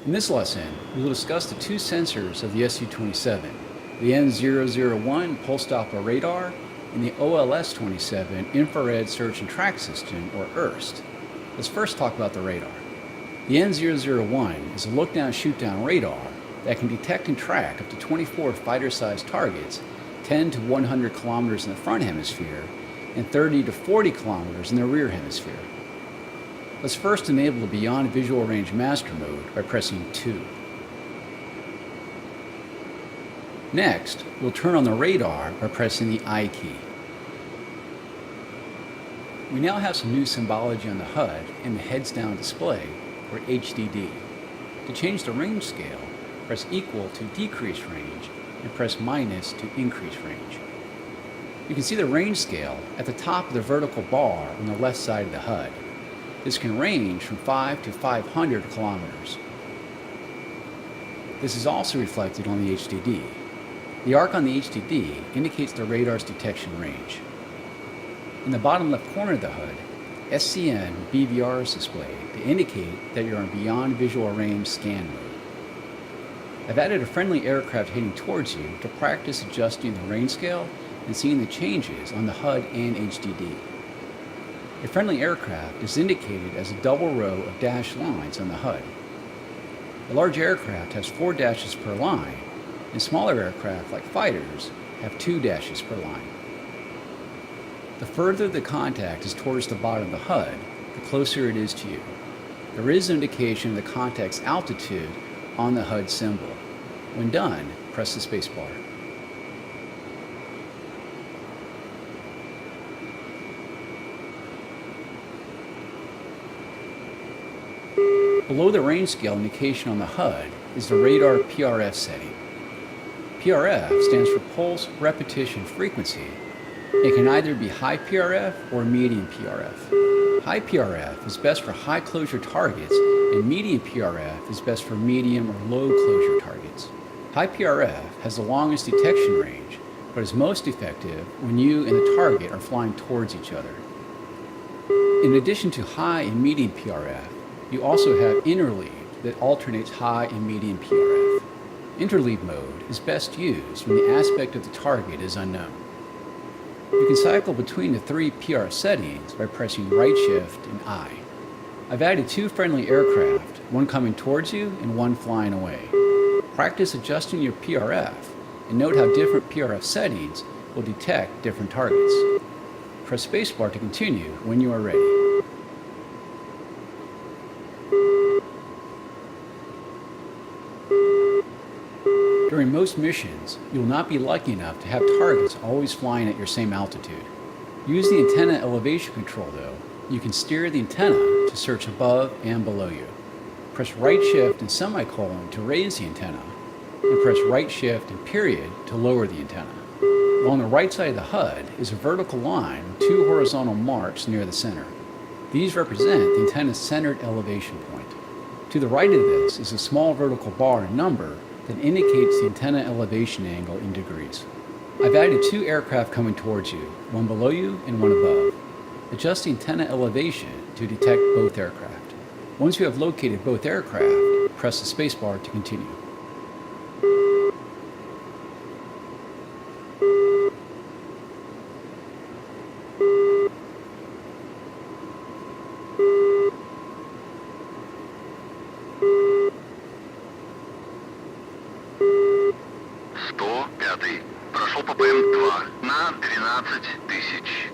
In this lesson, we will discuss the two sensors of the Su-27, the N001 Pulse Doppler radar and the OLS-27 Infrared Search and Track System, or IRST. Let's first talk about the radar. The N001 is a look-down, shoot-down radar that can detect and track up to 24 fighter-sized targets 10 to 100 kilometers in the front hemisphere and 30 to 40 kilometers in the rear hemisphere. Let's first enable the Beyond Visual Range Master mode by pressing 2. Next, we'll turn on the radar by pressing the I key. We now have some new symbology on the HUD in the heads-down display, or HDD. To change the range scale, press equal to decrease range and press minus to increase range. You can see the range scale at the top of the vertical bar on the left side of the HUD. This can range from 5 to 500 kilometers. This is also reflected on the HDD. The arc on the HDD indicates the radar's detection range. In the bottom left corner of the HUD, SCN BVR is displayed to indicate that you're on Beyond Visual Range Scan mode. I've added a friendly aircraft heading towards you to practice adjusting the range scale and seeing the changes on the HUD and HDD. A friendly aircraft is indicated as a double row of dashed lines on the HUD. A large aircraft has 4 dashes per line, and smaller aircraft, like fighters, have 2 dashes per line. The further the contact is towards the bottom of the HUD, the closer it is to you. There is an indication of the contact's altitude on the HUD symbol. When done, press the spacebar. Below the range scale indication on the HUD is the radar PRF setting. PRF stands for Pulse Repetition Frequency. It can either be high PRF or medium PRF. High PRF is best for high closure targets, and medium PRF is best for medium or low closure targets. High PRF has the longest detection range, but is most effective when you and the target are flying towards each other. In addition to high and medium PRF, you also have interleaved that alternates high and medium PRF. Interleave mode is best used when the aspect of the target is unknown. You can cycle between the 3 PR settings by pressing right shift and I. I've added 2 friendly aircraft, one coming towards you and one flying away. Practice adjusting your PRF and note how different PRF settings will detect different targets. Press spacebar to continue when you are ready. During most missions, you will not be lucky enough to have targets always flying at your same altitude. Use the antenna elevation control though. You can steer the antenna to search above and below you. Press right shift and semicolon to raise the antenna, and press right shift and period to lower the antenna. Along the right side of the HUD is a vertical line with 2 horizontal marks near the center. These represent the antenna's centered elevation point. To the right of this is a small vertical bar and number that indicates the antenna elevation angle in degrees. I've added 2 aircraft coming towards you, one below you and one above. Adjust the antenna elevation to detect both aircraft. Once you have located both aircraft, press the spacebar to continue. Прошел по ПМ-2 на 12 тысяч.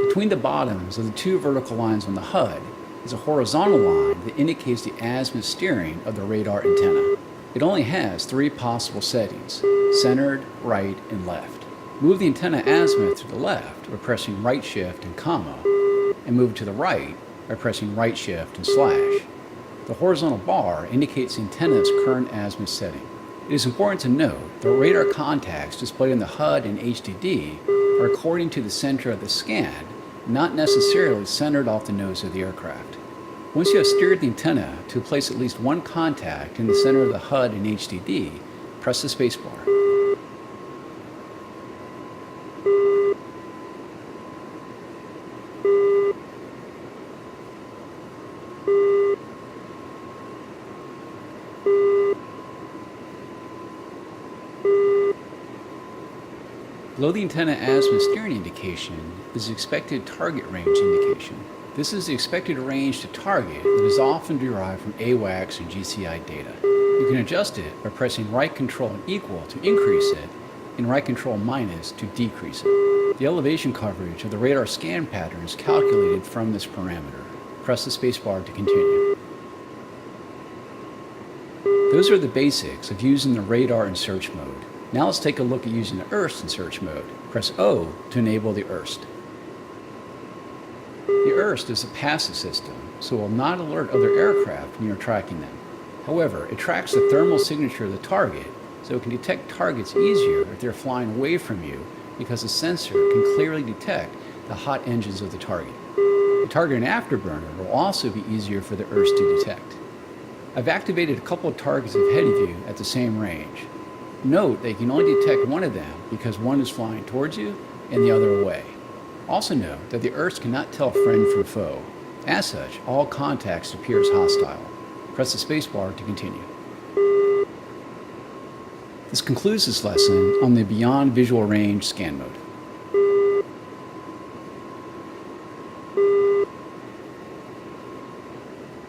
Between the bottoms of the 2 vertical lines on the HUD is a horizontal line that indicates the azimuth steering of the radar antenna. It only has 3 possible settings: centered, right, and left. Move the antenna azimuth to the left by pressing right shift and comma, and move to the right by pressing right shift and slash. The horizontal bar indicates the antenna's current azimuth setting. It is important to note that radar contacts displayed in the HUD and HDD are according to the center of the scan, not necessarily centered off the nose of the aircraft. Once you have steered the antenna to place at least one contact in the center of the HUD and HDD, press the spacebar. Below the antenna azimuth steering indication is the expected target range indication. This is the expected range to target that is often derived from AWACS and GCI data. You can adjust it by pressing right control and equal to increase it and right control minus to decrease it. The elevation coverage of the radar scan pattern is calculated from this parameter. Press the spacebar to continue. Those are the basics of using the radar in search mode. Now let's take a look at using the IRST in search mode. Press O to enable the IRST. The IRST is a passive system, so it will not alert other aircraft when you're tracking them. However, it tracks the thermal signature of the target, so it can detect targets easier if they're flying away from you because the sensor can clearly detect the hot engines of the target. The target and afterburner will also be easier for the IRST to detect. I've activated a couple of targets ahead of you at the same range. Note that you can only detect one of them because one is flying towards you and the other away. Also note that the IRST cannot tell friend from foe. As such, all contacts appear as hostile. Press the spacebar to continue. This concludes this lesson on the Beyond Visual Range scan mode.